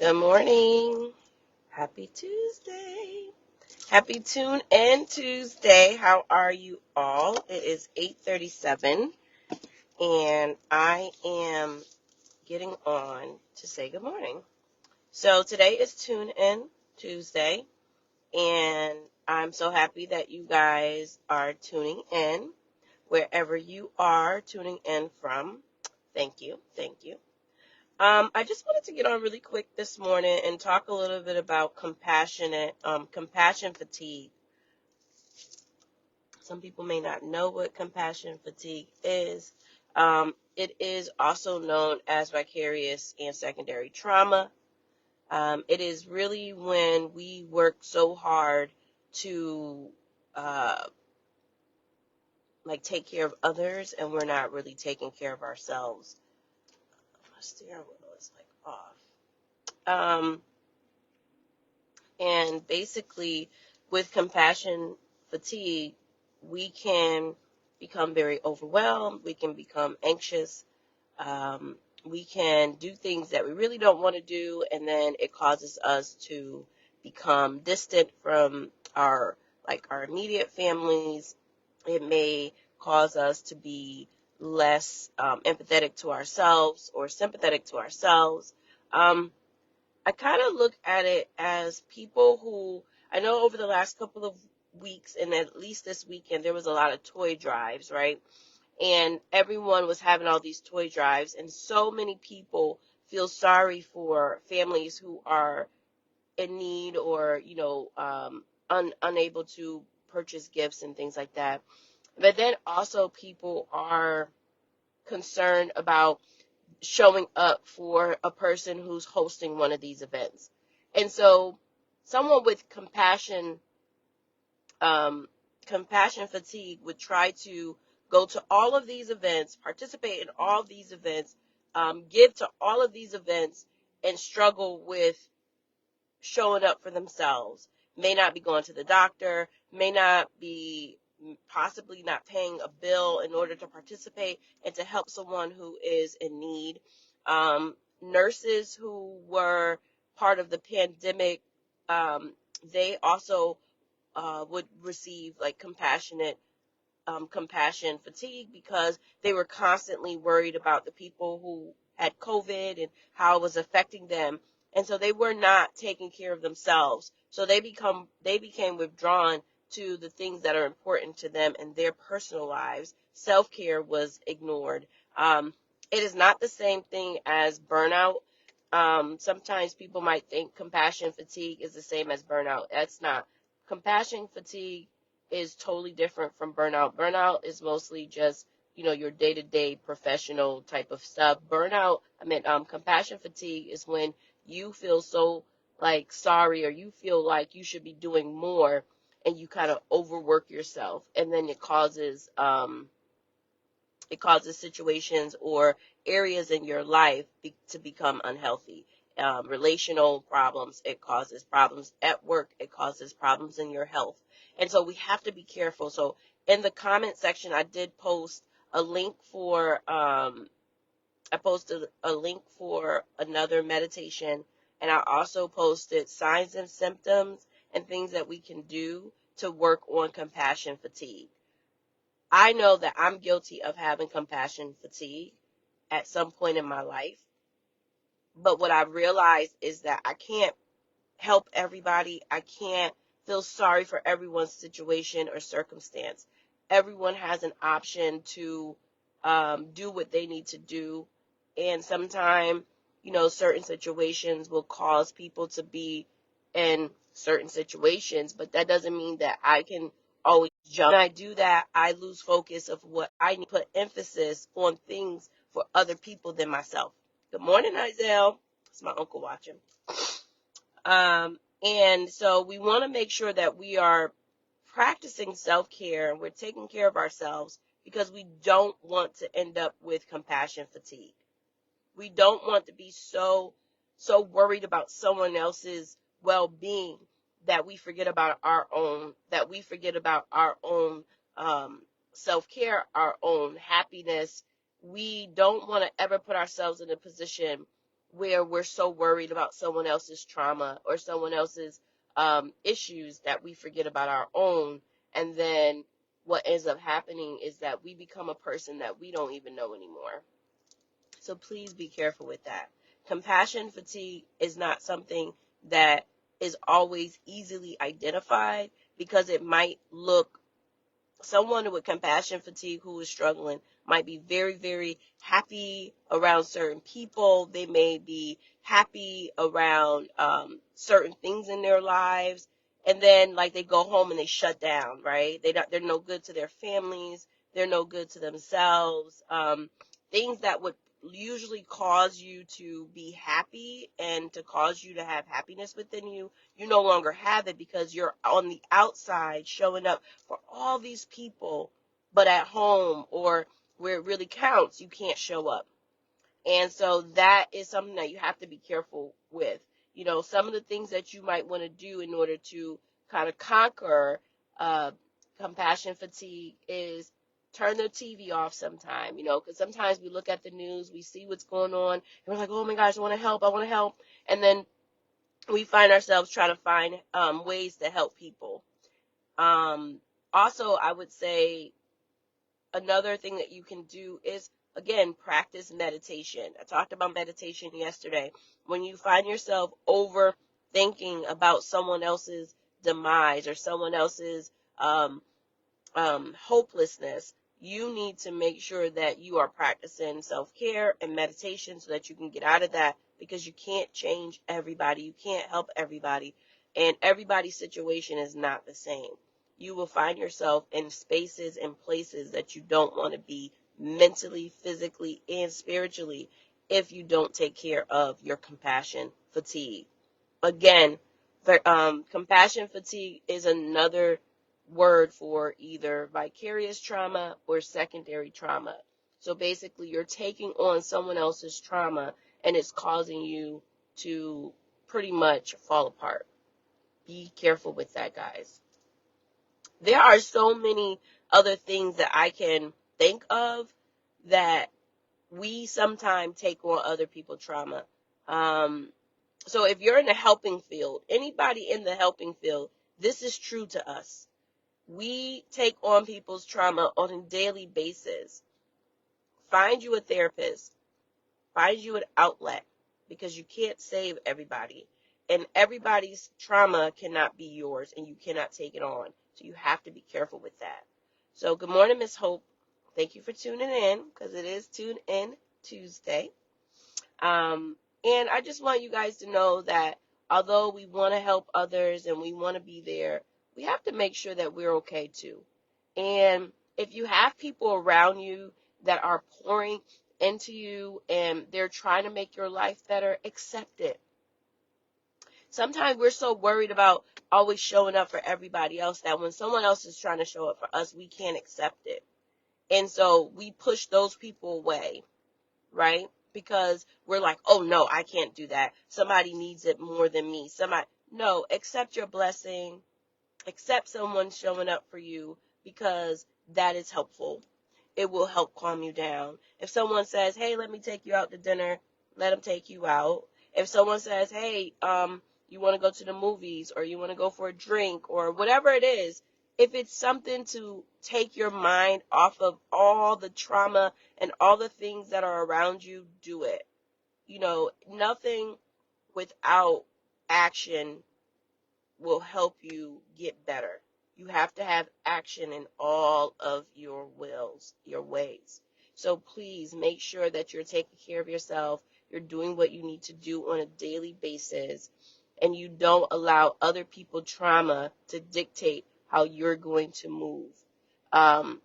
Good morning. Happy Tuesday. Happy Tune In Tuesday. How are you all? It is 8:37 and I am getting on to say good morning. So today is Tune In Tuesday and I'm so happy that you guys are tuning in wherever you are tuning in from. Thank you. Thank you. I just wanted to get on really quick this morning and talk a little bit about compassion fatigue. Some people may not know what compassion fatigue is. It is also known as vicarious and secondary trauma. It is really when we work so hard to uh, take care of others and we're not really taking care of ourselves. My steering wheel is off. And basically, with compassion fatigue, we can become very overwhelmed. We can become anxious. Um, we can do things that we really don't want to do, and then it causes us to become distant from our immediate families. It may cause us to be less empathetic to ourselves or sympathetic to ourselves. Um, I kind of look at it as people who, I know over the last couple of weeks and at least this weekend, there was a lot of toy drives, right? And everyone was having all these toy drives, and so many people feel sorry for families who are in need or, unable to purchase gifts and things like that. But then also people are concerned about showing up for a person who's hosting one of these events. And so someone with compassion fatigue would try to go to all of these events, participate in all of these events, give to all of these events, and struggle with showing up for themselves. May not be going to the doctor, may not be possibly not paying a bill in order to participate and to help someone who is in need. Nurses who were part of the pandemic, they also would receive compassion fatigue because they were constantly worried about the people who had COVID and how it was affecting them. And so they were not taking care of themselves. So they became withdrawn to the things that are important to them in their personal lives. Self-care was ignored. It is not the same thing as burnout. Sometimes people might think compassion fatigue is the same as burnout. That's not. Compassion fatigue is totally different from burnout. Burnout is mostly just, your day-to-day professional type of stuff. Compassion fatigue is when you feel so sorry, or you feel like you should be doing more, and you kind of overwork yourself, and then it causes situations or areas in your life to become unhealthy. Relational problems, it causes problems at work, it causes problems in your health. And so we have to be careful. So in the comment section, I did post a link for another meditation, and I also posted signs and symptoms and things that we can do to work on compassion fatigue. I know that I'm guilty of having compassion fatigue at some point in my life. But what I realized is that I can't help everybody. I can't feel sorry for everyone's situation or circumstance. Everyone has an option to do what they need to do. And sometimes, certain situations will cause people to be in certain situations, but that doesn't mean that I can always jump. When I do that, I lose focus of what I need to put emphasis on things for other people than myself. Good morning, Isel. It's my uncle watching. And so we want to make sure that we are practicing self-care and we're taking care of ourselves, because we don't want to end up with compassion fatigue. We don't want to be so worried about someone else's well-being that we forget about our own, self-care, our own happiness. We don't want to ever put ourselves in a position where we're so worried about someone else's trauma or someone else's issues that we forget about our own. And then what ends up happening is that we become a person that we don't even know anymore. So please be careful with that. Compassion fatigue is not something that is always easily identified, because it might look, someone with compassion fatigue who is struggling might be very, very happy around certain people. They may be happy around certain things in their lives. And then, like, they go home and they shut down, right? They're no good to their families. They're no good to themselves. Things that would usually cause you to be happy and to cause you to have happiness within you, you no longer have it, because you're on the outside showing up for all these people, but at home or where it really counts, you can't show up. And so that is something that you have to be careful with. You know, some of the things that you might want to do in order to kind of conquer uh, compassion fatigue is turn the TV off sometime, you know, because sometimes we look at the news, we see what's going on, and we're like, oh my gosh, I want to help, I want to help. And then we find ourselves trying to find ways to help people. Um, Also, I would say another thing that you can do is, again, practice meditation. I talked about meditation yesterday. When you find yourself overthinking about someone else's demise or someone else's hopelessness, you need to make sure that you are practicing self-care and meditation so that you can get out of that, because you can't change everybody. You can't help everybody. And everybody's situation is not the same. You will find yourself in spaces and places that you don't want to be mentally, physically, and spiritually if you don't take care of your compassion fatigue. Again, compassion fatigue is another word for either vicarious trauma or secondary trauma. So basically, you're taking on someone else's trauma and it's causing you to pretty much fall apart. Be careful with that, guys. There are so many other things that I can think of that we sometimes take on other people's trauma. So if you're in the helping field, anybody in the helping field, this is true to us. We take on people's trauma on a daily basis. Find you a therapist. Find you an outlet, because you can't save everybody. And everybody's trauma cannot be yours, and you cannot take it on. So you have to be careful with that. So good morning, Miss Hope. Thank you for tuning in, because it is Tune In Tuesday. And I just want you guys to know that although we want to help others and we want to be there, we have to make sure that we're okay too. And if you have people around you that are pouring into you and they're trying to make your life better, accept it. Sometimes we're so worried about always showing up for everybody else that when someone else is trying to show up for us, we can't accept it. And so we push those people away, right? Because we're like, oh no, I can't do that. Somebody needs it more than me. No, accept your blessing. Accept someone showing up for you, because that is helpful. It will help calm you down. If someone says, hey, let me take you out to dinner, let them take you out. If someone says, hey, you want to go to the movies, or you want to go for a drink, or whatever it is, if it's something to take your mind off of all the trauma and all the things that are around you, do it. You know, nothing without action will help you get better. You have to have action in all of your ways. So please make sure that you're taking care of yourself. You're doing what you need to do on a daily basis, and you don't allow other people's trauma to dictate how you're going to move. Um,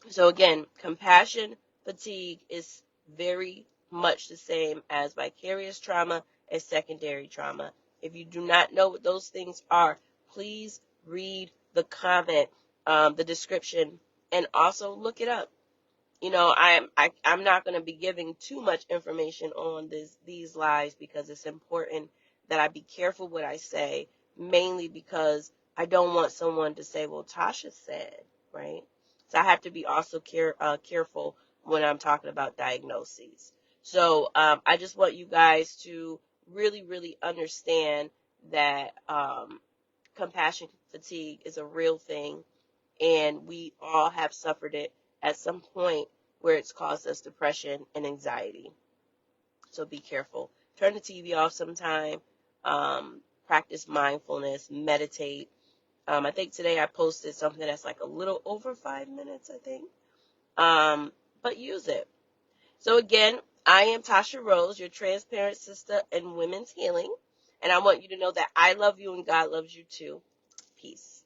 so again, compassion fatigue is very much the same as vicarious trauma and secondary trauma. If you do not know what those things are, please read the comment, the description, and also look it up. You know, I'm not going to be giving too much information on these lives, because it's important that I be careful what I say, mainly because I don't want someone to say, well, Tasha said, right? So I have to be also careful when I'm talking about diagnoses. So I just want you guys to really, really understand that compassion fatigue is a real thing, and we all have suffered it at some point where it's caused us depression and anxiety. So be careful. Turn the TV off sometime. Practice mindfulness, meditate. I think today I posted something that's like a little over 5 minutes, I think. But use it. So again, I am Tasha Rose, your transparent sister in women's healing. And I want you to know that I love you and God loves you too. Peace.